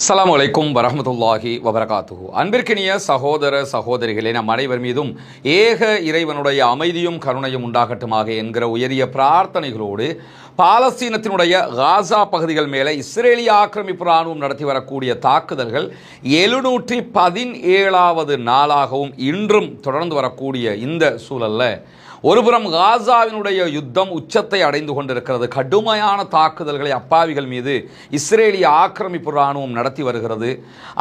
அஸ்ஸலாமு அலைக்கும் வரஹ்மத்துல்லாஹி வபரகாத்துஹு. அன்பிற்கினிய சகோதர சகோதரிகளே, நம் அனைவர் மீதும் ஏக இறைவனுடைய அமைதியும் கருணையும் உண்டாகட்டுமாக என்கிற உயரிய பிரார்த்தனைகளோடு பாலஸ்தீனத்தினுடைய காசா பகுதிகள் மேலே இஸ்ரேலிய ஆக்கிரமிப்பு இராணுவம் நடத்தி வரக்கூடிய தாக்குதல்கள் 717வது நாளாகவும் இன்றும் தொடர்ந்து வரக்கூடிய இந்த சூழலில் ஒருபுறம் காசாவினுடைய யுத்தம் உச்சத்தை அடைந்து கொண்டிருக்கிறது. கடுமையான தாக்குதல்களை அப்பாவிகள் மீது இஸ்ரேலிய ஆக்கிரமிப்பு இராணுவம் நடத்தி வருகிறது.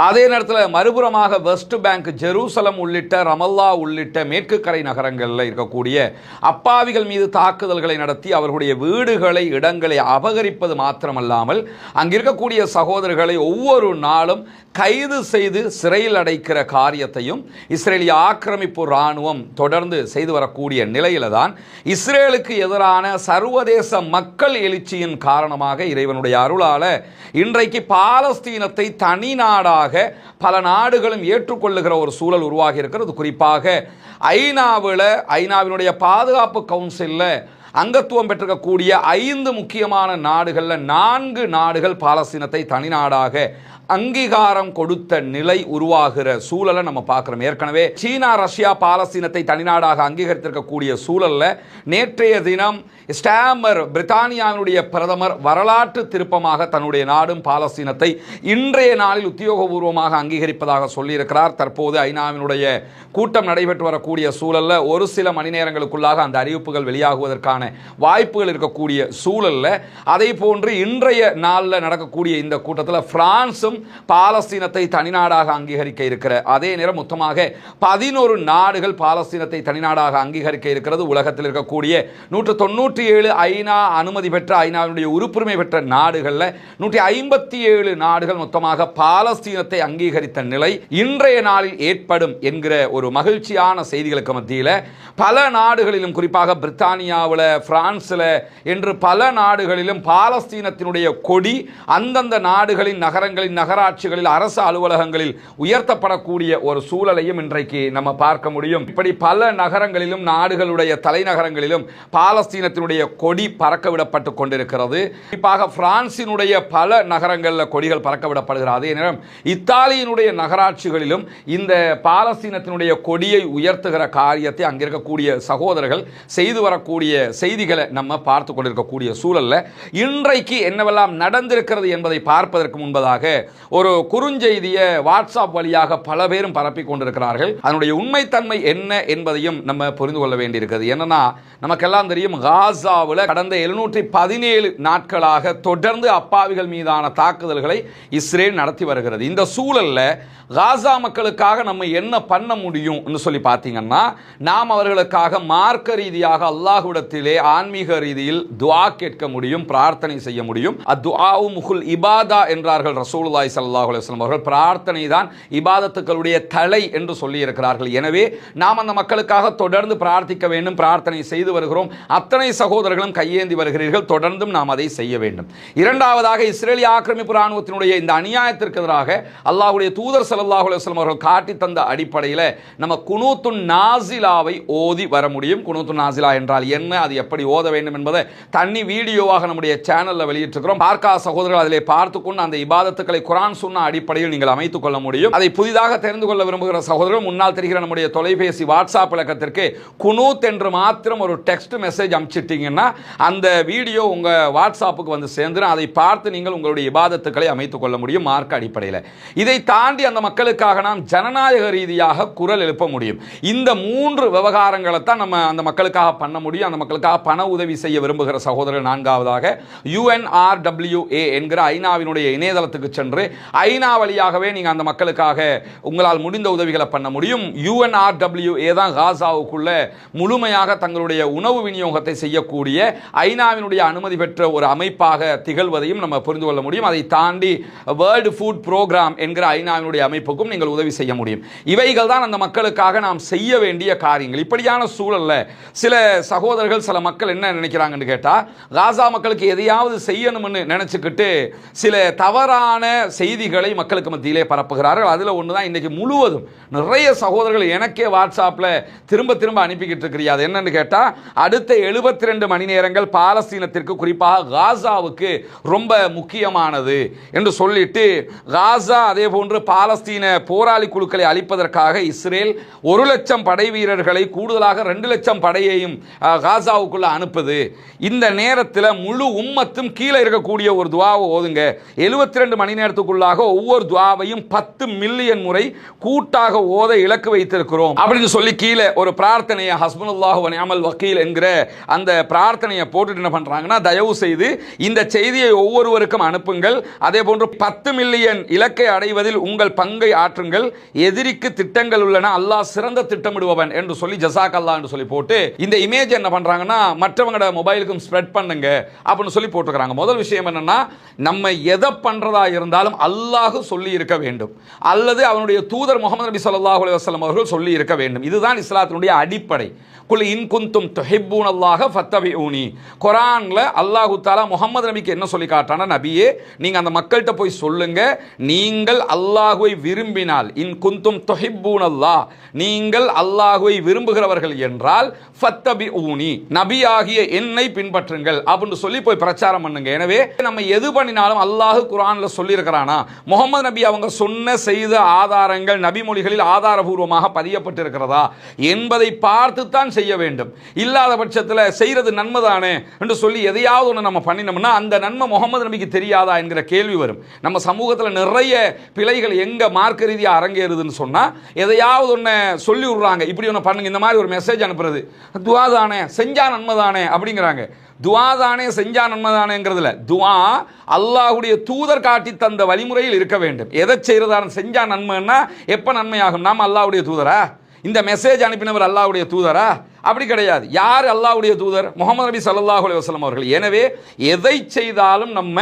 அதே நேரத்தில் மறுபுறமாக வெஸ்ட் பேங்க், ஜெருசலம் உள்ளிட்ட ரமல்லா உள்ளிட்ட மேற்கு கரை நகரங்களில் இருக்கக்கூடிய அப்பாவிகள் மீது தாக்குதல்களை நடத்தி அவர்களுடைய வீடுகளை, இடங்களை அபகரிப்பது மாத்திரமல்லாமல் அங்கிருக்கக்கூடிய சகோதரர்களை ஒவ்வொரு நாளும் கைது செய்து சிறையில் அடைக்கிற காரியத்தையும் இஸ்ரேலிய ஆக்கிரமிப்பு இராணுவம் தொடர்ந்து செய்து வரக்கூடிய நிலையில தான் இஸ்ரேலுக்கு எதிரான சர்வதேச மக்கள் எழுச்சியின் காரணமாக இறைவனுடைய அருளால இன்றைக்கு பாலஸ்தீனத்தை தனி நாடாக பல நாடுகளும் ஏற்றுக்கொள்ளுகிற ஒரு சூழல் உருவாகி இருக்கிறது. குறிப்பாக ஐநாவினுடைய பாதுகாப்பு கவுன்சிலில் அங்கத்துவம் பெற்றிருக்கக்கூடிய 5 முக்கியமான நாடுகளில் 4 நாடுகள் பாலஸ்தீனத்தை தனி நாடாக அங்கீகாரம் கொடுத்த நிலை உருவாகிற சூழலை நம்ம பார்க்கிறோம். ஏற்கனவே சீனா, ரஷ்யா பாலஸ்தீனத்தை தனிநாடாக அங்கீகரித்திருக்கக்கூடிய சூழலில் நேற்றைய தினம் ஸ்டாமர், பிரித்தானியாவினுடைய பிரதமர், வரலாற்று திருப்பமாக தன்னுடைய நாடும் பாலஸ்தீனத்தை இன்றைய நாளில் உத்தியோகபூர்வமாக அங்கீகரிப்பதாக சொல்லியிருக்கிறார். தற்போது ஐநாவினுடைய கூட்டம் நடைபெற்று வரக்கூடிய சூழலில் ஒரு சில மணி நேரங்களுக்குள்ளாக அந்த அறிவிப்புகள் வெளியாகுவதற்கான வாய்ப்புகள் இருக்கக்கூடிய சூழலில் அதே போன்று இன்றைய நாளில் நடக்கக்கூடிய இந்த கூட்டத்தில் பிரான்சும் பாலஸ்தீனத்தை தனிநாடாக அங்கீகரிக்க இருக்கிற அதே நேரம் மொத்தமாக 11 நாடுகள் பாலஸ்தீனத்தை தனிநாடாக அங்கீகரிக்க இருக்கிறது. உலகத்தில் இருக்கக்கூடிய 197 ஐநா அனுமதி பெற்ற, ஐநாவினுடைய உறுப்புரிமை பெற்ற நாடுகளில் 157 நாடுகள் மொத்தமாக பாலஸ்தீனத்தை அங்கீகரித்த நிலை இன்றைய நாளில் ஏற்படும் என்கிற ஒரு மகிழ்ச்சியான செய்திகளுக்கு மத்தியில் பல நாடுகளிலும், குறிப்பாக பிரித்தானியாவில், பிரான்ஸில் என்று பல நாடுகளிலும் பாலஸ்தீனத்தினுடைய கொடி அந்தந்த நாடுகளின் நகரங்களின், நகராட்சிகளில், அரசு அலுவலகங்களில் உயர்த்தப்படக்கூடிய ஒரு சூழலையும் இன்றைக்கு நம்ம பார்க்க முடியும். இப்படி பல நகரங்களிலும், நாடுகளுடைய தலைநகரங்களிலும் பாலஸ்தீனத்தினுடைய கொடி பறக்க விடப்பட்டு கொண்டிருக்கிறது. குறிப்பாக பிரான்சினுடைய பல நகரங்களில் கொடிகள் பறக்க விடப்படுகிறது. அதே நேரம் இத்தாலியினுடைய நகராட்சிகளிலும் இந்த பாலஸ்தீனத்தினுடைய கொடியை உயர்த்துகிற காரியத்தை அங்கிருக்கக்கூடிய சகோதரர்கள் செய்து வரக்கூடிய செய்திகளை நம்ம பார்த்து கொண்டிருக்கக்கூடிய சூழல்ல இன்றைக்கு என்னவெல்லாம் நடந்திருக்கிறது என்பதை பார்ப்பதற்கு முன்பதாக ஒரு குறுஞ்செய்தியை வாட்ஸ்அப் வழியாக பல பேரும் பரப்பி கொண்டிருக்கிறார்கள். அதனுடைய உண்மைத்தன்மை என்ன என்பதையும் நம்ம புரிந்து கொள்ள வேண்டியிருக்கிறது. என்னன்னா, நமக்கெல்லாம் தெரியும், காசாவில் கடந்த 717 நாட்களாக தொடர்ந்து அப்பாவிகள் மீதான தாக்குதல்களை இஸ்ரேல் நடத்தி வருகிறது. இந்த சூழல்ல காசா மக்களுக்காக நம்ம என்ன பண்ண முடியும் சொல்லி பார்த்தீங்கன்னா, நாம் அவர்களுக்காக மார்க்க ரீதியாக அல்லாஹ்விடத்திலே ஆன்மீக ரீதியில் துஆ கேட்க முடியும், பிரார்த்தனை செய்ய முடியும். அத்துஆஉ முகுல் இபாதா என்றார்கள் ரசூலுல்லாஹி ஸல்லல்லாஹு அலைஹி வஸல்லம் அவர்கள். பிரார்த்தனை தான் இபாதத்துக்களுடைய தலை என்று சொல்லி இருக்கிறார்கள். எனவே நாம் அந்த மக்களுக்காக தொடர்ந்து பிரார்த்திக்க வேண்டும், பிரார்த்தனை செய்து வருகிறோம். அத்தனை சகோதரர்களும் கையேந்தி வருகிறீர்கள், தொடர்ந்தும் நாம் அதை செய்ய வேண்டும். இரண்டாவதாக, இஸ்ரேலிய ஆக்கிரமிப்பு இராணுவத்தினுடைய இந்த அநியாயத்திற்கு எதிராக அல்லாஹ்வுடைய தூதர் ஸல்லல்லாஹு அலைஹி வஸல்லம் அவர்கள் காட்டி தந்த அடிப்படையில் நம்ம குனூத்துன் நாசிலாவை ஓதி வர முடியும். குனூத்துன் நாசிலா என்றால் என்ன, அது எப்படி ஓத வேண்டும் என்பதை தனி வீடியோவாக நம்முடைய சேனலில் வெளியிட்டிருக்கிறோம். பார்க்காத சகோதரர்கள் அதிலே பார்த்துக்கொண்டு அந்த இபாதத்துக்களை குர்ஆன் சுன்னா அடிப்படையில் நீங்கள் அமைத்துக் கொள்ள முடியும். அதை புதிதாக தெரிந்து கொள்ள விரும்புகிற சகோதரர்கள் முன்னால் தெரிகிற நம்முடைய தொலைபேசி வாட்ஸ்அப் இலக்கத்திற்கு குனூத் என்று மாத்திரம் ஒரு டெக்ஸ்ட் மெசேஜ் அனுப்பிச்சிட்டீங்கன்னா அந்த வீடியோ உங்க வாட்ஸ்அப்புக்கு வந்து சேர்ந்துடும். அதை பார்த்து நீங்கள் உங்களுடைய இபாதத்துக்களை அமைத்துக் கொள்ள முடியும் மார்க்க அடிப்படையில். இதை தாண்டி அந்த மக்களுக்காக நாம் ஜனநாயக ரீதியாக குரல் எழுப்ப முடியும். இந்த 3 விவகாரங்களை தான் நம்ம அந்த மக்களுக்காக பண்ண முடியும். அந்த மக்களுக்காக பண உதவி செய்ய விரும்புகிற சகோதரர்கள் நான்காவதாக UNRWA என்கிற ஐநாவினுடைய இணையதளத்துக்கு சென்று ஐநா வழியாகவே நீங்க அந்த மக்களுக்காக உங்களால் முடிந்த உதவிகளை பண்ண முடியும். UNRWA தான் காசாவுக்குள்ள முழுமையாக தங்களுடைய உணவு விநியோகத்தை செய்யக்கூடிய ஐநாவினுடைய அனுமதி பெற்ற ஒரு அமைப்பாக திகழ்வதையும் நம்ம புரிந்து கொள்ள முடியும். அதை தாண்டி வேர்ல்டு ஃபுட் புரோகிராம் என்கிற ஐநாவினுடைய அமைப்புக்கும் நீங்கள் உதவி செய்ய முடியும். இவைகள் தான் அந்த மக்களுக்காக நாம் செய்ய வேண்டிய காரியங்கள். இப்படியான சூழல்ல சில சகோதரர்கள், சில மக்கள் என்ன நினைக்கிறாங்கன்னு கேட்டா, காசா மக்களுக்கு எதையாவது செய்யணும்னு நினைச்சுக்கிட்டு சில தவறான செய்திகளை மக்களுக்கு மத்தியிலே பரப்புகிறார்கள். அதுல ஒண்ணுதான் இன்னைக்கு முழுவதும் நிறைய சகோதரர்கள் எனக்கே வாட்ஸ்அப்ல திரும்ப திரும்ப அனுப்பிக்கிட்டு இருக்கிறீங்க. அது என்னன்னு கேட்டா, அடுத்த 72 மணி நேரங்கள் பாலஸ்தீனத்திற்கு, குறிப்பாக காசாவுக்கு ரொம்ப முக்கியமானது என்று சொல்லிட்டு, காசா அதே போன்று பாலஸ்தீன போராளி குழுக்களை அழிப்பதற்காக இஸ்ரேல் 1 லட்சம் படை வீரர்களை கூடுதலாக 2 லட்சம் படையையும் காசாவுக்குள்ள அனுப்புது. இந்த நேரத்தில் முழு உம்மத்தும் கீழே இருக்கக்கூடிய ஒரு துவாவை ஓதுங்க. 72 மணி நேரத்துக்குள்ளாக ஒவ்வொரு துவாவையும் 10 மில்லியன் முறை கூட்டாக ஓத இலக்கு வைத்திருக்கிறோம் அப்படின்னு சொல்லி கீழே ஒரு பிரார்த்தனையை ஹஸ்புனல்லாஹு வ நிஅமல் வக்கீல் என்கிற அந்த பிரார்த்தனையை போட்டுட்டு என்ன பண்றாங்கன்னா, தயவு செய்து இந்த செய்தியை ஒவ்வொருவருக்கும் அனுப்புங்கள். அதே போன்று 10 மில்லியன் இலக்கை அடைவதில் உங்கள் பங்கை ஆற்றுங்கள். எதிரிக்கு திட்டங்கள் உள்ளன, அல்லாஹ் சிறந்த திட்டமிடுபவன் என்று சொல்லி ஜஸாக் அல்லாஹ் என்று சொல்லி போட்டு இந்த இமேஜ் என்ன பண்றாங்கன்னா, மற்றவங்களோட மொபைலுக்கும் ஸ்ப்ரெட் பண்ணுங்க அப்படின்னு சொல்லி போட்டுக்கிறாங்க. முதல் விஷயம் என்னன்னா, நம்ம எதை பண்றதா இருந்தாலும் அல்லாஹ் சொல்லி இருக்க வேண்டும், அல்லது அவனுடைய தூதர் முஹம்மது நபி ஸல்லல்லாஹு அலைஹி வஸல்லம் அவர்கள் சொல்லி இருக்க வேண்டும். இதுதான் இஸ்லாத்தினுடைய அடிப்படை. குல் இன் குன்தும் துஹிப்பூனல்லாஹ ஃபத்தபிஊனி. குர்ஆன்ல அல்லாஹ் தஆலா முஹம்மது நபிக்கு என்ன சொல்லி காட்டானா, நபியே நீங்க அந்த மக்கள்கிட்ட போய் சொல்லுங்க, நீங்கள் அல்லாஹ்வை விரும்பினால், இன் குன்தும் துஹிப்பூனல்லாஹ், நீங்கள் அல்லாஹ்வை விரும்புகிறவர்கள் என்றால் ஃபத்தபிஊனி, நபியாகிய என்னை பின்பற்றுங்கள் அப்படின்னு சொல்லி போய் பிரச்சாரம் பண்ணுங்க. எனவே நம்ம எது பண்ணினாலும் அல்லாஹ் குர்ஆன்ல சொல்லி இருக்கிறானா, முஹம்மது நபி அவங்க சொன்ன செய்த ஆதாரங்கள் நபி மொழிகளில் ஆதாரபூர்வமாக பதியப்பட்டிருக்கிறதா என்பதை பார்த்து தான் செய்ய வேண்டும். இல்லாத பட்சத்தில் செய்யறது நன்மைதானே என்று சொல்லி எதையாவது ஒன்று நம்ம பண்ணினோம்னா அந்த நன்மை முகமது நபிக்கு தெரியாதா என்கிற கேள்வி வரும். நம்ம சமூகத்தில் நிறைய பிழைகள் எங்க மார்க்க ரீதியாக அரங்கேறுதுன்னு சொன்னா, எதையாவது ஒன்று சொல்லி விடுறாங்க, இப்படி ஒன்று பண்ணுங்க, இந்த மாதிரி ஒரு மெசேஜ் அனுப்புறது, துவா தானே செஞ்சா நன்மை தானே அப்படிங்கிறாங்க. துவா தானே செஞ்சா நன்மை தானேங்கிறதுல துவா அல்லாஹ்வுடைய தூதர் காட்டி தந்த வழிமுறையில் இருக்க வேண்டும். எதை செய்யறதான செஞ்சா நன்மைன்னா எப்ப நன்மையாகும்? நாம் அல்லாஹ்வுடைய தூதரா? இந்த மெசேஜ் அனுப்பினவர் அல்லாஹ்வுடைய தூதரா? அப்படி கிடையாது. யார் அல்லாஹ்வுடைய தூதர்? முஹம்மது நபி ஸல்லல்லாஹு அலைஹி வஸல்லம் அவர்கள். எனவே எதை செய்தாலும் நம்ம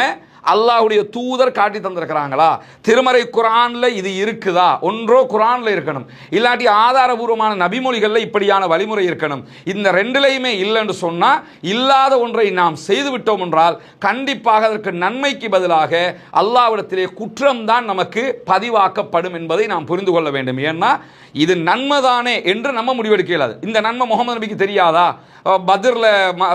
அல்லாஹ்வுடைய தூதர் காட்டி தந்திருக்கிறாங்களா, திருமறை குர்ஆன்ல இது இருக்குதா, ஒன்றோ குர்ஆன்ல இருக்கணும், இல்லாட்டி ஆதாரபூர்வமான நபிமொழிகளில் இப்படியான வழிமுறை இருக்கணும். இந்த ரெண்டுலையுமே இல்லைன்னு சொன்னா, இல்லாத ஒன்றை நாம் செய்து விட்டோம் என்றால் கண்டிப்பாக அதற்கு நன்மைக்கு பதிலாக அல்லாஹ்விடத்திலே குற்றம்தான் நமக்கு பதிவாக்கப்படும் என்பதை நாம் புரிந்து கொள்ள வேண்டும். ஏன்னா இது நன்மைதானே என்று நம்ம முடிவெடுக்க இயலாது. இந்த நன்மை முகமது நபிக்கு தெரியாதா? பத்ர்ல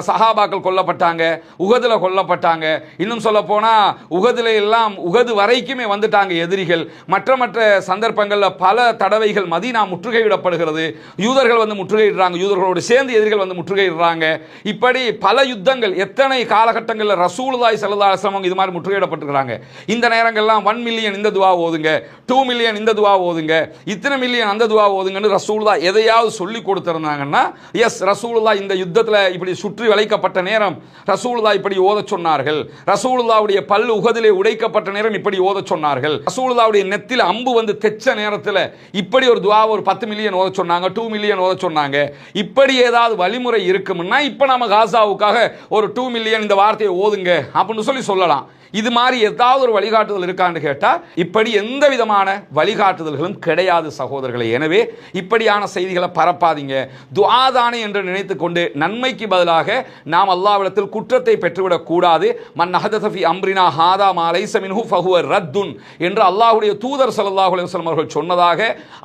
சஹாபாக்கள் கொல்லப்பட்டாங்க, உஹதுல கொல்லப்பட்டாங்க, இன்னும் சொல்ல போனா உஹதுல எல்லாம் உஹது வரைக்குமே வந்துட்டாங்க எதிரிகள். மற்ற மற்ற சந்தர்ப்பங்களில் பல தடவைகள் மதீனா முற்றுகையிடப்படுகிறது, யூதர்கள் வந்து முற்றுகையிடுறாங்க, யூதர்களோடு சேர்ந்து எதிரிகள் வந்து முற்றுகையிடுறாங்க. இப்படி பல யுத்தங்கள் எத்தனை காலகட்டங்களில் ரசூலுல்லாஹி ஸல்லல்லாஹு அலைஹி வஸல்லம் இது மாதிரி முற்றுகையிடப்பட்டிருக்கிறாங்க. இந்த நேரங்கள்லாம் 1 மில்லியன் இந்த துவா ஓதுங்க, 2 மில்லியன் இந்த துவா ஓதுங்க, இத்தனை மில்லியன் அந்த துவா ஓதுங்கன்னு ரசூலுல்லாஹ் எதையாவது சொல்லி கொடுத்திருந்தாங்கன்னா, எஸ் ரசூலுல்லாஹ் இந்த யுத்தத்தில் இப்படி சுற்றி வளைக்கப்பட்ட நேரம் ரசூலுல்லாஹ் இப்படி ஓத சொன்னார்கள், ரசூலுல்லாஹ்வுடைய பல்லு உஹதிலே உடைக்கப்பட்ட நேரம் இப்படி ஓத சொன்னார்கள், ரசூலுல்லாஹ்வுடைய நெத்தில அம்பு வந்து தெச்ச நேரத்தில் இப்படி ஒரு துவா ஒரு 10 மில்லியன் ஓத சொன்னாங்க, 2 மில்லியன் ஓத சொன்னாங்க. இப்படி ஏதாவது வழிமுறை இருக்கும்னா இப்ப நம்ம காசாவுக்காக ஒரு 2 மில்லியன் இந்த வார்த்தையை ஓதுங்க அப்படின்னு சொல்லலாம். இது மாதிரி ஏதாவது ஒரு வழிகாட்டுதல் இருக்கான்னு கேட்டா இப்படி எந்த விதமான வழிகாட்டுதல்களும் கிடையாது சகோதரர்களே. எனவே இப்படியான செய்திகளை பரப்பாதீங்க. துஆ தானே என்று நினைத்துக் கொண்டு நன்மைக்கு பதிலாக நாம் அல்லாஹ்விடத்தில் குற்றத்தை பெற்றுவிடக் கூடாது. மன் அஹதஸ ஃபீ அம்ரினா ஹாதா மா லைஸ மின்ஹு ஃபஹுவ ரத்துன் என்று அல்லாஹ்வுடைய தூதர் ஸல்லல்லாஹு அலைஹி வஸல்லம் அவர்கள் சொன்னதாக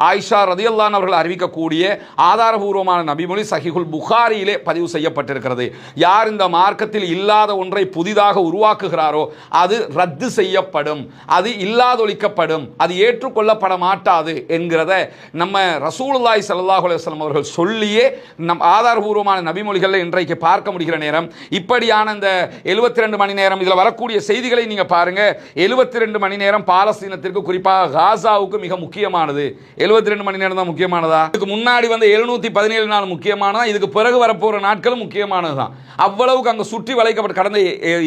ஆயிஷா ரலியல்லாஹு அன்ஹா அவர்கள் அறிவிக்கக்கூடிய ஆதாரபூர்வமான நபிமொழி சஹீஹுல் புகாரியிலே பதிவு செய்யப்பட்டிருக்கிறது. யார் இந்த மார்க்கத்தில் இல்லாத ஒன்றை புதிதாக உருவாக்குகிறாரோ அது ரத்து செய்யப்படும், அது இல்லாதொழிக்கப்படும், அது ஏற்றுக்கொள்ளப்பட மாட்டாது என்கிறத நம்ம ரசூலுல்லாஹி ஸல்லல்லாஹு அலைஹி வஸல்லம் அவர்கள் சொல்லியே நம் ஆதாரபூர்வமான நபிமொழிகளை இன்றைக்கு பார்க்க முடிகிற நேரம். இப்படியான இந்த 72 மணி நேரம் இதில் வரக்கூடிய செய்திகளை நீங்க பாருங்க. 72 மணி நேரம் பாலஸ்தீனத்திற்கு, குறிப்பாக காசாவுக்கு மிக முக்கியமானது. 72 மணி நேரம் தான் முக்கியமானதா? இதுக்கு முன்னாடி வந்து 717 நாள் முக்கியமானதா? இதுக்கு பிறகு வரப்போற நாட்களும் முக்கியமானது தான். அவ்வளவுக்கு அங்க சுற்றி வளைக்கப்பட்ட கடந்த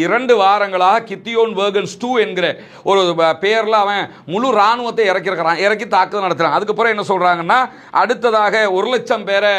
2 வாரங்களாக கித்தியோன் வேர்கன்ஸ் 2 என்கிற ஒரு பெயர்ல அவன் முழு ராணுவத்தை இறக்கி தாக்குதல் நடத்துறான். அதுக்கப்புறம் என்ன சொல்றாங்கன்னா, அடுத்ததாக 1 லட்சம் பேரை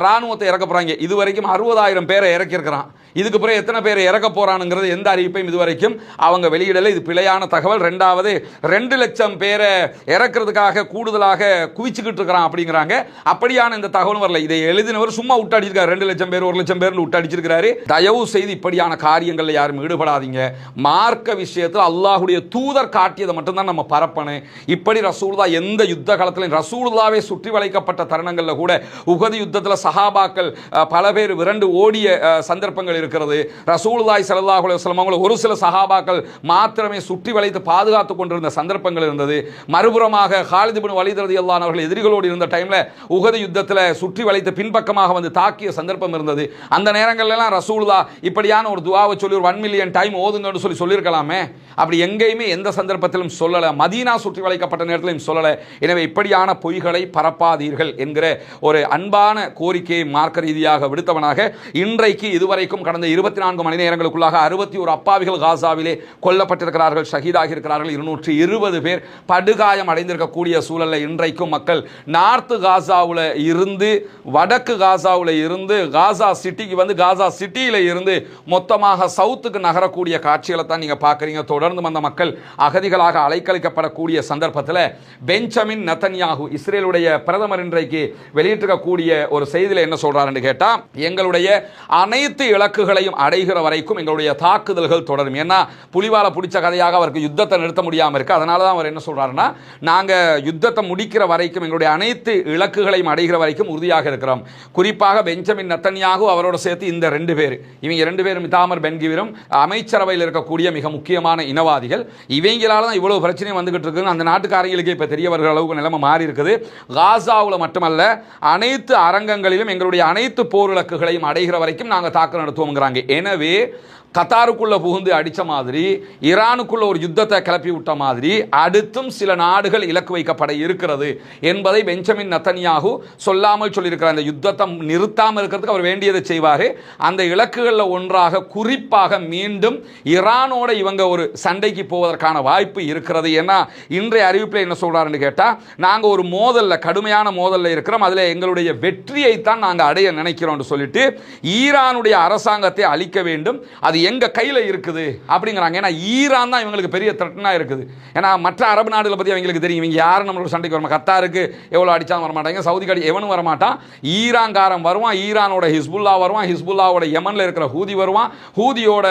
ராணுவத்தை இறக்க போறாங்க. இதுவரைக்கும் 60,000 பேரை இறக்கியிருக்கிறான். இதுக்கு பிறகு எத்தனை பேர் இறக்க போறானுங்கிறது எந்த அறிவிப்பையும் இதுவரைக்கும் அவங்க வெளியிடல. இது பிழையான தகவல். 2வது 2 லட்சம் பேரை இறக்கிறதுக்காக கூடுதலாக குவிச்சுக்கிட்டு இருக்கிறான் அப்படிங்கிறாங்க. அப்படியான இந்த தகவலும் வரல. இதை எழுதினவர் சும்மா விட்டாடிச்சிருக்காரு. 2 லட்சம் பேர் 1 லட்சம் பேர் விட்டாடிச்சிருக்கிறாரு. தயவு செய்து இப்படியான காரியங்களில் யாரும் ஈடுபடாதீங்க. மார்க்க மார்க்க விஷயத்தில் அல்லாஹ்வுடைய தூதர் காட்டியதை மட்டும்தான் நம்ம பரப்பணும். இப்படி ரசூலுல்லாஹ் எந்த யுத்த காலத்திலும் ரசூலுல்லாஹ்வே சுற்றி வளைக்கப்பட்ட தருணங்களில் கூட உஹது யுத்தத்தில் சஹாபாக்கள் பல பேர் விரண்டு ஓடிய சந்தர்ப்பங்கள் இருக்கிறது. ரசூலுல்லாஹி ஸல்லல்லாஹு அலைஹி வஸல்லம் அவங்களை ஒரு சில சஹாபாக்கள் மாத்திரமே சுற்றி வளைத்து பாதுகாத்து கொண்டிருந்த சந்தர்ப்பங்கள் இருந்தது. மறுபுறமாக காலித் இப்னு வலீத் ரலியல்லாஹு அன்ஹு அவர்கள் எதிரிகளோடு இருந்த டைம்ல உஹது யுத்தத்தில் சுற்றி வளைத்து பின்பக்கமாக வந்து தாக்கிய சந்தர்ப்பம் இருந்தது. அந்த நேரங்கள்லாம் ரசூலுல்லாஹ் இப்படியான ஒரு துஆவை சொல்லி ஒரு 1 மில்லியன் டைம் ஓதுங்கன்னு சொல்லியிருக்கலாமே. அப்படி எங்கேயுமே எந்த சந்தர்ப்பத்திலும் சொல்லல. மதீனா சுற்றி வளைக்கப்பட்ட நேரத்திலும் சொல்லல. எனவே இப்படியான பொய்களை பரப்பாதீர்கள் என்கிற ஒரு அன்பான கோரிக்கையை மார்க்க ரீதியாக விடுத்தவனாக இன்றைக்கு இதுவரைக்கும் கடந்த 24 மணி நேரங்களுக்குள்ளாக 61 அப்பாவிகள் காசாவிலே கொல்லப்பட்டிருக்கிறார்கள், ஷஹீதாகி இருக்கிறார்கள். 220 பேர் படுகாயம் அடைந்திருக்கக்கூடிய சூழலில் இன்றைக்கும் மக்கள் நார்த் காசாவில் இருந்து வடக்கு காசாவில் இருந்து காசா சிட்டிக்கு வந்து காசா சிட்டியில இருந்து மொத்தமாக சவுத்துக்கு நகரக்கூடிய காட்சிகளை தான் நீங்க பார்க்குறீங்க. தொடர்ந்து வந்த மக்கள் அகதிகளாக அலைக்கழிக்கப்படக்கூடிய சந்தர்ப்பத்தில் பெஞ்சமின் நெதன்யாகு இஸ்ரேலுடைய பிரதமர் இன்றைக்கு வெளியிட்டிருக்கக்கூடிய ஒரு செய்தியில் என்ன சொல்றாருன்னு கேட்டா, எங்களுடைய அனைத்து இலக்குகளையும் அடைகிற வரைக்கும் எங்களுடைய தாக்குதல்கள் தொடரும். ஏன்னா புலிவால பிடிச்ச கதையாக அவருக்கு யுத்தத்தை நிறுத்த முடியாமல் இருக்கு. அதனால தான் அவர் என்ன சொல்றாருன்னா, நாங்க யுத்தத்தை முடிக்கிற வரைக்கும் எங்களுடைய அனைத்து இலக்குகளையும் அடைகிற வரைக்கும் உறுதியாக இருக்கிறோம். குறிப்பாக பெஞ்சமின் நெதன்யாகு அவரோட சேர்த்து இந்த 2 பேர், இவங்க 2 பேரும் இத்தாமர் பென் கிவிரும் அமைச்சரவையில் இருக்கக்கூடிய மிக முக்கியமான இனவாதிகள். இவங்களால தான் இவ்வளவு பிரச்சனையும் வந்துகிட்டு இருக்கு. அந்த நாட்டுக்காரங்களுக்கு இப்ப தெரிய வருகிற அளவுக்கு நிலைமை மாறி இருக்குது. காசாவில் மட்டுமல்ல அனைத்து அரங்கங்களிலும் எங்களுடைய அனைத்து போர் இலக்குகளையும் அடைகிற வரைக்கும் நாங்கள் தாக்குதல் நடத்துவோம்ங்கிறாங்க. எனவே கத்தாருக்குள்ள புகுந்து அடித்த மாதிரி, ஈரானுக்குள்ள ஒரு யுத்தத்தை கிளப்பி விட்ட மாதிரி அடுத்தும் சில நாடுகள் இலக்கு வைக்கப்பட இருக்கிறது என்பதை பெஞ்சமின் நெதன்யாகு சொல்லாமல் சொல்லியிருக்கிறார். அந்த யுத்தத்தை நிறுத்தாமல் இருக்கிறதுக்கு அவர் வேண்டியதை செய்வார். அந்த இலக்குகளில் ஒன்றாக குறிப்பாக மீண்டும் ஈரானோட இவங்க ஒரு சண்டைக்கு போவதற்கான வாய்ப்பு இருக்கிறது. ஏன்னா இன்றைய அறிவிப்பில் என்ன சொல்றாருன்னு கேட்டால், நாங்கள் ஒரு மோதலில் கடுமையான மோதலில் இருக்கிறோம், அதில் எங்களுடைய வெற்றியை தான் நாங்கள் அடைய நினைக்கிறோம் சொல்லிட்டு ஈரானுடைய அரசாங்கத்தை அழிக்க வேண்டும், அது எங்க கையில் இருக்குது அப்படிங்கிறாங்க. ஏன்னா ஈரான் தான் இவங்களுக்கு பெரிய த்ரெட்னா இருக்குது. ஏன்னா மற்ற அரபு நாடுகளை பற்றி அவங்களுக்கு தெரியும், இவங்க யாரும் நம்மளோட சண்டைக்கு வரமா, கத்தாருக்கு எவ்வளோ அடிச்சாலும் வரமாட்டாங்க, சவுதிக்கு அடி எவனும் வரமாட்டான், ஈரான்காரன் வருவான், ஈரானோட ஹிஸ்புல்லா வருவான், ஹிஸ்புல்லாவோட யமனில் இருக்கிற ஹூதி வருவான், ஹூதியோட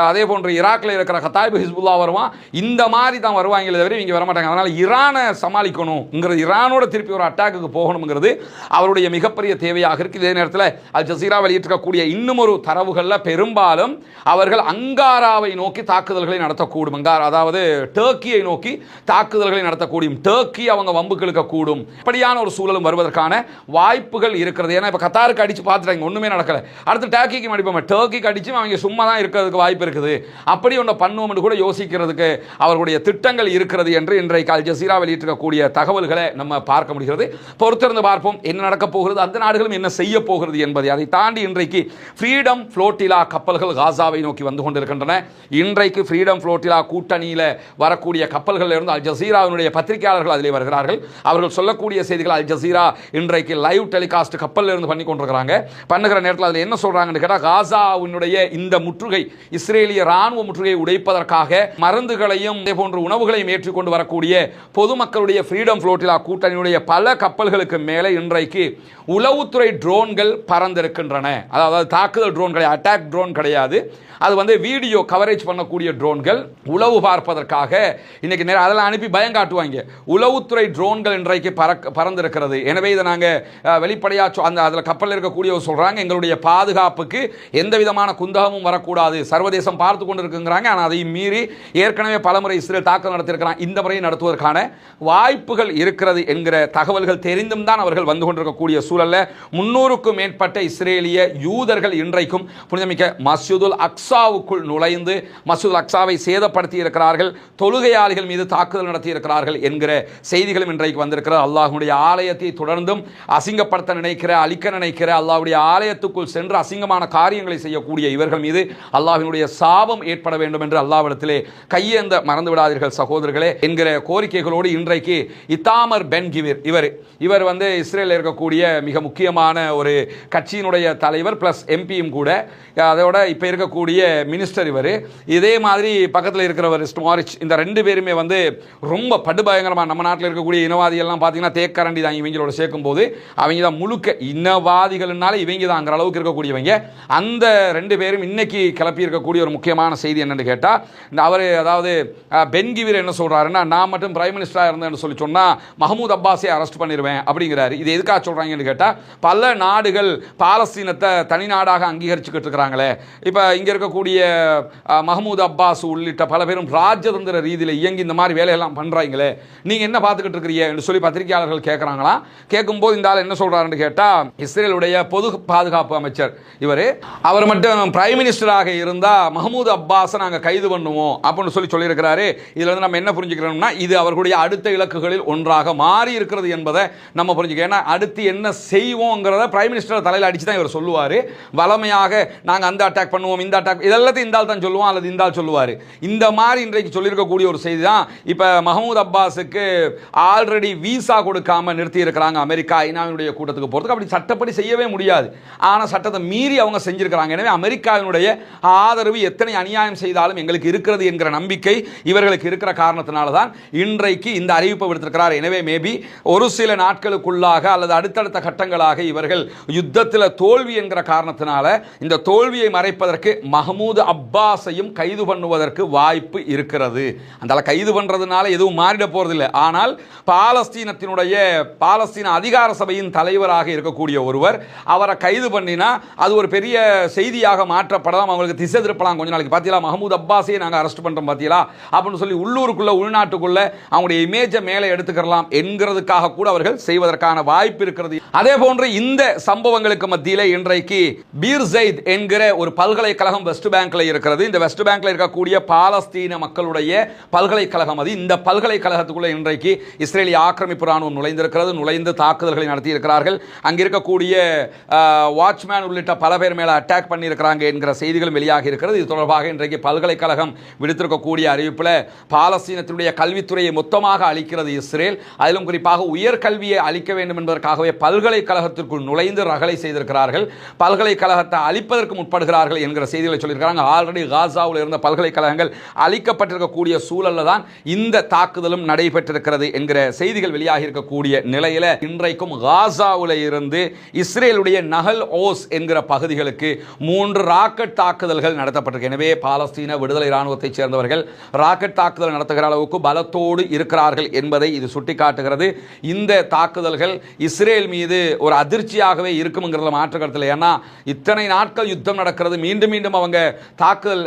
அதே போன்று ஈராக்கில் இருக்கிற கத்தாயிபு ஹிஸ்புல்லா வருவான். இந்த மாதிரி தான் வருவாங்களே தவிர இவங்க வரமாட்டாங்க. அதனால ஈரானை சமாளிக்கணுங்கிறது, ஈரானோட திருப்பி ஒரு அட்டாக்கு போகணுங்கிறது அவருடைய மிகப்பெரிய தேவையாக இருக்கு. இதே நேரத்தில் அல் ஜசீரா வெளியிட்டிருக்கக்கூடிய இன்னும் ஒரு தரவுகளில் பெரும்பாலும் அவர்கள் அங்காராவை நோக்கி தாக்குதல்களை நடத்தக்கூடும். அதாவது டர்க்கியை நோக்கி தாக்குதல்களை நடத்தக்கூடும். டர்க்கி அவங்க வம்புக்கு இழுக்கக்கூடும். இப்படியான ஒரு சூழலும் வருவதற்கான வாய்ப்புகள் இருக்கிறது. ஏன்னா இப்ப கத்தாருக்கு அடிச்சு பார்த்துட்டாங்க, ஒண்ணுமே நடக்கல. அடுத்து டர்க்கிக்கு அடிப்போம், டர்க்கிக்கு அடிச்சு அவங்க சும்மா தான் இருக்கிறதுக்கு வாய்ப்பு இருக்குது. அப்படி ஒன்று பண்ணுவோம் என்று கூட யோசிக்கிறதுக்கு அவர்களுடைய திட்டங்கள் இருக்கிறது என்று இன்றைக்கு அல் ஜசீரா வெளியிட்டிருக்கக்கூடிய தகவல்களை நம்ம பார்க்க முடிகிறது. பொறுத்திருந்து பார்ப்போம் என்ன நடக்க போகிறது, அந்த நாடுகளும் என்ன செய்ய போகிறது என்பதை. அதை தாண்டி இன்றைக்கு ஃப்ரீடம் ஃப்ளோட்டிலா கப்பல்கள் காசாவை நோக்கி வந்து கொண்டிருக்கின்றன. இன்றைக்கு ஃப்ரீடம் ஃப்ளோட்டிலா கூட்டணியில் வரக்கூடிய கப்பல்களில் இருந்து அல் ஜசீராவினுடைய பத்திரிகையாளர்கள் அதிலே வருகிறார்கள். அவர்கள் சொல்லக்கூடிய செய்திகள் அல் ஜசீரா இன்றைக்கு லைவ் டெலிகாஸ்ட் கப்பலில் இருந்து பண்ணி கொண்டிருக்கிறாங்க. பண்ணுகிற நேரத்தில் அதில் என்ன சொல்றாங்கன்னு கேட்டால், காசாவினுடைய இந்த முற்றுகை, இஸ்ரேலிய ராணுவ முற்றுகையை உடைப்பதற்காக மருந்துகளையும் இதே போன்ற உணவுகளையும் ஏற்றிக்கொண்டு வரக்கூடிய பொதுமக்களுடைய ஃப்ரீடம் ஃப்ளோட்டிலா கூட்டணியுடைய பல கப்பல்களுக்கு மேலே இன்றைக்கு உளவுத்துறை ட்ரோன்கள் பறந்திருக்கின்றன. அதாவது தாக்குதல் ட்ரோன் கிடையாது, அட்டாக் ட்ரோன் கிடையாது, அது வந்து வீடியோ கவரேஜ் பண்ணக்கூடிய ட்ரோன்கள். உளவு பார்ப்பதற்காக இன்னைக்கு அதெல்லாம் அனுப்பி பயம் காட்டுவாங்க. உளவுத்துறை ட்ரோன்கள் இன்றைக்கு பறந்திருக்கிறது. எனவே இதை நாங்கள் வெளிப்படையாக அந்த அதில் கப்பலில் இருக்கக்கூடியவர் சொல்றாங்க, எங்களுடைய பாதுகாப்புக்கு எந்த விதமான குந்தகமும் வரக்கூடாது, சர்வதேசம் பார்த்து கொண்டு இருக்குங்கிறாங்க. ஆனால் அதை மீறி ஏற்கனவே பலமுறை இஸ்ரேல் தாக்குதல் நடத்தியிருக்கிறான், இந்த முறை நடத்துவதற்கான வாய்ப்புகள் இருக்கிறது என்கிற தகவல்கள் தெரிந்தும் தான் அவர்கள் வந்து கொண்டிருக்கக்கூடிய சூழல்ல 300க்கும் மேற்பட்ட இஸ்ரேலிய யூதர்கள் இன்றைக்கும் புனிதமிக்க மஸ்ஜிதுல் அக்ஸாவுக்குள் நுழைந்து மஸ்ஜிதுல் அக்ஸாவை சேதப்படுத்தி இருக்கிறார்கள், தொழுகையாளிகள் மீது தாக்குதல் நடத்தி இருக்கிறார்கள் என்கிற செய்திகளும் இன்றைக்கு வந்திருக்கிறது. அல்லாஹ்வுடைய ஆலயத்தை தொடர்ந்தும் அசிங்கப்படுத்த நினைக்கிற, அழிக்க நினைக்கிற, அல்லாஹ்வுடைய ஆலயத்துக்குள் சென்று அசிங்கமான காரியங்களை செய்யக்கூடிய இவர்கள் மீது அல்லாஹ்வினுடைய சாபம் ஏற்பட வேண்டும் என்று அல்லாஹ்விடத்திலே கையேந்த மறந்து விடாதீர்கள் சகோதரர்களே என்கிற கோரிக்கைகளோடு இன்றைக்கு இத்தாமர் பென் கிவிர் இவர் வந்து இஸ்ரேலில் இருக்கக்கூடிய மிக முக்கியமான ஒரு கட்சியினுடைய தலைவர் பிளஸ் எம்பியும் கூட. அதோட இப்போ இருக்கக்கூடிய இருக்கக்கூடிய மினிஸ்டர் இவர். இதே மாதிரி பக்கத்தில் இருக்கிறவர் ஸ்மாரிச். இந்த ரெண்டு பேருமே வந்து ரொம்ப படுபயங்கரமாக நம்ம நாட்டில் இருக்கக்கூடிய இனவாதிகள்லாம் பார்த்தீங்கன்னா தேக்கரண்டி தான் இவங்களோட சேர்க்கும்போது அவங்க தான் முழுக்க இனவாதிகள்னால இவங்க தான் அங்கிற அளவுக்கு இருக்கக்கூடியவங்க. அந்த ரெண்டு பேரும் இன்னைக்கு கிளப்பி இருக்கக்கூடிய ஒரு முக்கியமான செய்தி என்னன்னு கேட்டால், இந்த அவர் அதாவது பென்கிவிர் என்ன சொல்கிறாருன்னா, நான் மட்டும் பிரைம் மினிஸ்டராக இருந்தேன்னு சொல்லி சொன்னால் மஹமூத் அப்பாஸை அரெஸ்ட் பண்ணிடுவேன் அப்படிங்கிறாரு. இது எதுக்காக சொல்கிறாங்கன்னு கேட்டால், பல நாடுகள் பாலஸ்தீனத்தை தனி நாடாக அங்கீகரிச்சுக்கிட்டு இருக்கிறாங்களே. இப்போ இங்கே இருக்கக்கூடிய மஹமூத் அப்பாஸ் உள்ளிட்ட பல பேரும் ராஜதந்திர ரீதியில் இயங்கி இந்த மாதிரி வேலையெல்லாம் பண்ணுறாங்களே, நீங்கள் என்ன பார்த்துக்கிட்டு இருக்கிறீங்க என்று சொல்லி பத்திரிகையாளர்கள் கேட்குறாங்களாம். கேட்கும்போது இந்த ஆள் என்ன சொல்கிறாருன்னு கேட்டால், இஸ்ரேலுடைய பொது பாதுகாப்பு அமைச்சர் அவர் மட்டும் பிரைம் மினிஸ்டராக இருந்தால் மஹமூத் அப்பாஸை நாங்கள் கைது பண்ணுவோம் அப்படின்னு சொல்லியிருக்கிறாரு. இதில் வந்து நம்ம என்ன புரிஞ்சுக்கிறோம்னா, இது அவர்களுடைய அடுத்த இலக்குகளில் ஒன்றாக மாறி இருக்கிறது என்பதை நம்ம புரிஞ்சுக்க. ஏன்னா அடுத்து என்ன செய்வோங்கிறத பிரைம் மினிஸ்டர் தலையில் அடிச்சு தான் இவர் சொல்லுவார். வளமையாக நாங்கள் அந்த அட்டாக் பண்ணுவோம், இந்த அட்டாக், இதெல்லாத்தையும் இந்த ஆள் தான் சொல்லுவோம் அல்லது இந்த ஆள் சொல்லுவார். இந்த மாதிரி இன்றைக்கு சொல்லியிருக்கக்கூடிய ஒரு செய்தி தான். இப்போ மஹமூத் அப்பாஸுக்கு ஆல்ரெடி வீசா கொடுக்காம நிறுத்தி இருக்கிறாங்க அமெரிக்கா ஐநாவினுடைய கூட்டத்துக்கு போகிறதுக்கு. அப்படி சட்டப்படி செய்யவே முடியாது, ஆனால் சட்டத்தை மீறி அவங்க செஞ்சிருக்கிறாங்க. எனவே அமெரிக்காவினுடைய ஆதரவு எத்தனை அநியாயம் செய்தாலும் எங்களுக்கு இருக்கிறது என்கிற நம்பிக்கை இவர்களுக்கு இருக்கிற காரணத்தினால தான் இன்றைக்கு இந்த அறிவிப்பை விடுத்திருக்கிறார். எனவே மேபி ஒரு சில நாட்களுக்குள்ளாக அல்லது அடுத்தடுத்த கட்டங்களாக இவர்கள் யுத்தத்தில் தோல்வி என்கிற காரணத்தினால இந்த தோல்வியை மறைப்பதற்கு மஹமூத் அப்பாஸையும் கைது பண்ணுவதற்கு வாய்ப்பு இருக்கிறது. அந்த கைது பண்றதுனால எதுவும் மாறிட போறதில்லை. ஆனால் பாலஸ்தீன அதிகார சபையின் தலைவராக இருக்கக்கூடிய ஒருவர் அவரை கைது பண்ணினா அது ஒரு பெரிய செய்தியாக மாற்றப்படலாம், அவங்களுக்கு திசை திருப்பலாம். கொஞ்ச நாளைக்கு பார்த்தீங்களா மஹமூத் அப்பாஸையே நாங்கள் அரெஸ்ட் பண்ணுறோம் பார்த்தீங்களா அப்படின்னு சொல்லி உள்ளூருக்குள்ள உள்நாட்டுக்குள்ள அவங்களுடைய இமேஜை மேலே எடுத்துக்கலாம் என்கிறதுக்காக கூட அவர்கள் செய்வதற்கான வாய்ப்பு இருக்கிறது. அதே போன்று இந்த சம்பவங்களுக்கு மத்தியில் இன்றைக்கு பீர்சைத் என்கிற ஒரு பல்கலைக்கழகம் வெஸ்ட் பேங்க்ல இருக்கிறது. இந்த வெஸ்ட் பேங்க்ல இருக்கக்கூடிய பாலஸ்தீன மக்களுடைய பல்கலைக்கழகம் அது. இந்த பல்கலைக்கழகத்துக்குள்ள இன்றைக்கு இஸ்ரேலிய ஆக்கிரமிப்பு ராணுவம் நுழைந்திருக்கிறது. நுழைந்து தாக்குதல்களை நடத்தி இருக்கிறார்கள். அங்க இருக்கக்கூடிய வாட்ச்மேன் உள்ளிட்ட பல பேர் மேல அட்டாக் பண்ணி இருக்கிறாங்க என்கிற செய்திகளும் வெளியாகி இருக்கிறது. இது தொடர்பாக இன்றைக்கு பல்கலைக்கழகம் விடுத்திருக்கக்கூடிய அறிவிப்பில் பாலஸ்தீனத்தினுடைய கல்வித்துறையை மொத்தமாக அளிக்கிறது இஸ்ரேல், அதிலும் குறிப்பாக உயர்கல்வியை அளிக்க வேண்டும் என்பதற்காகவே பல்கலைக்கழகத்திற்குள் நுழைந்து ரகளை செய்திருக்கிறார்கள். பல்கலைக்கழகத்தை அழிப்பதற்கு முற்படுகிறார்கள் என்கிற செய்திகளை சொல்லியிருக்கிறாங்க. ஆல்ரெடி காசாவில் இருந்த பல்கலைக்கழகங்கள் அழிக்கப்பட்டிருக்கக்கூடிய சூழலில் தான் இந்த தாக்குதலும் நடைபெற்றிருக்கிறது என்கிற செய்திகள் வெளியாகி இருக்கக்கூடிய நிலையில் இன்றைக்கும் காசாவில் இருந்து இஸ்ரேலுடைய நஹல் ஓஸ் என்கிற பகுதிகளுக்கு 3 ராக்கெட் தாக்குதல்கள் நடத்தப்பட்டிருக்கு. எனவே பாலஸ்தீன விடுதலை ராணுவத்தைச் சேர்ந்தவர்கள் ராக்கெட் தாக்குதல் நடத்துகிற அளவுக்கு பலத்தோடு இருக்கிறார்கள் என்பதை இது சுட்டிக்காட்டுகிறது. இந்த தாக்குதல்கள் இஸ்ரேல் மீது ஒரு அதிர்ச்சியாகவே இருக்கும்ங்கிறத மாற்று கருத்தில். ஏன்னா இத்தனை நாட்கள் யுத்தம் நடக்கிறது, மீண்டும் மீண்டும் அவங்க தாக்குதல்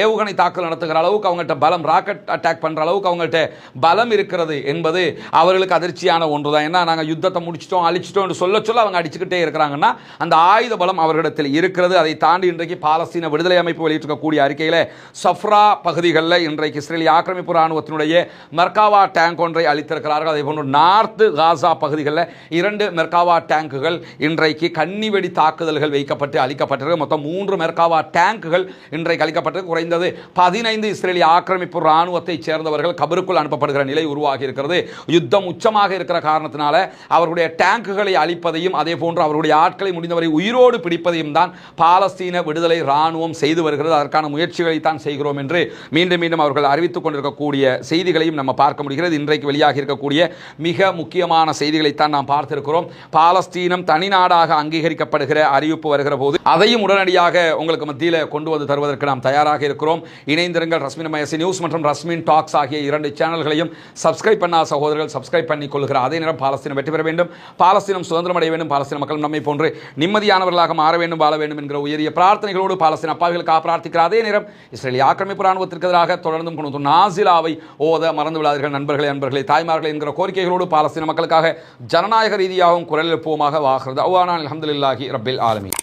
ஏவுகணை தாக்குதல் நடத்துகிற அளவுக்கு அவங்கள்ட்ட பலம், ராக்கெட் அட்டாக் பண்ற அளவுக்கு அவங்கள்ட்ட பலம் இருக்கிறது என்பது அவர்களுக்கு அதிர்ச்சியான ஒன்று தான். ஏன்னா நாங்கள் யுத்தத்தை முடிச்சிட்டோம் அழிச்சிட்டோம் சொல்ல சொல்ல அவங்க அடிச்சுக்கிட்டே இருக்கிறாங்கன்னா அந்த ஆயுத பலம் அவர்களிடத்தில் இருக்கிறது. அதை தாண்டி இன்றைக்கு பாலஸ்தீன விடுதலை அமைப்பு வெளியிட்டிருக்கக்கூடிய அறிக்கையில் சஃப்ரா பகுதிகளில் இன்றைக்கு இஸ்ரேலிய ஆக்கிரமிப்பு ராணுவத்தினுடைய மெர்காவா டேங்க் ஒன்றை அளித்திருக்கிறார்கள். அதே போன்று நார்த் காசா பகுதிகளில் 2 மெர்காவா டேங்குகள் இன்றைக்கு கன்னிவெடி தாக்குதல்கள் வைக்கப்பட்டு அளிக்கப்பட்டிருக்கு. மொத்தம் 3 மெர்காவா டேங்குகள் இன்றைக்கு அளிக்கப்பட்டு குறைந்தது 15 இஸ்ரேலிய ஆக்கிரமிப்பு ராணுவத்தை சேர்ந்தவர்கள் கபருக்குள் அனுப்பப்படுகிற நிலை உருவாகி இருக்கிறது. யுத்தம் உச்சமாக இருக்கிற காரணத்தினால அவர்களுடைய டேங்குகளை அளிப்பதையும் அதே போன்று அவருடைய ஆட்களை முடிந்தவரை உயிரோடு பிடிப்பதையும் தான் பாலஸ்தீன விடுதலை ராணுவம் செய்து வருகிறது. அதற்கான முயற்சிகளை தான் செய்கிறோம் என்று மீண்டும் மீண்டும் அவர்கள் அறிவித்துக் கொண்டிருக்கக்கூடிய செய்திகளையும் நம்ம பார்க்க முடிகிறது. இன்றைக்கு வெளியாகி இருக்கக்கூடிய மிக முக்கியமான செய்திகளைத்தான் நாம் பார்த்திருக்கிறோம். பாலஸ்தீனம் தனி நாடாக அங்கீகரிக்கப்படுகிற அறிவிப்பு வருகிற போது அதையும் உடனடியாக உங்களுக்கு மத்தியில் கொண்டு வந்து தருவதற்கு நாம் தயாராக இருக்கிறோம். இணைந்திருங்கள். ரஸ்மின் மயசி நியூஸ் மற்றும் ரஸ்மின் டாக்ஸ் ஆகிய 2 சேனல்களையும் சப்ஸ்கிரைப் பண்ணாத சகோதரர்கள் சப்ஸ்கிரைப் பண்ணிக் கொள்கிற அதே நேரம் பாலஸ்தீனம் வெற்றி பெற வேண்டும், பாலஸ்தீனம் சுதந்திரம் அடைய வேண்டும், பாலஸ்தீன மக்கள் நம்மை போன்று நிம்மதியானவர்களாக மாற வேண்டும், வாழ வேண்டும் என்கிற உயரிய பிரார்த்தனைகளோடு பாலஸ்தீன அப்பாவிகளுக்காக பிரார்த்திக்கிற அதே நேரம் இஸ்ரேலிய ஆக்கிரமிப்பு ராணுவத்திற்கு எதிராக தொடர்ந்தும் கொண்டு நாசிலாவை ஓத மறந்து விடாதீர்கள். நண்பர்களே, தாய்மார்களே என்கிற கோரிக்கைகளோடு பாலஸ்தீன மக்களுக்காக ஜனநாயக ரீதியாகவும் குரல் எழுப்புவோமாக வாகிறது. அல்ஹம்துலில்லாஹி ரப்பில் ஆலமீன்.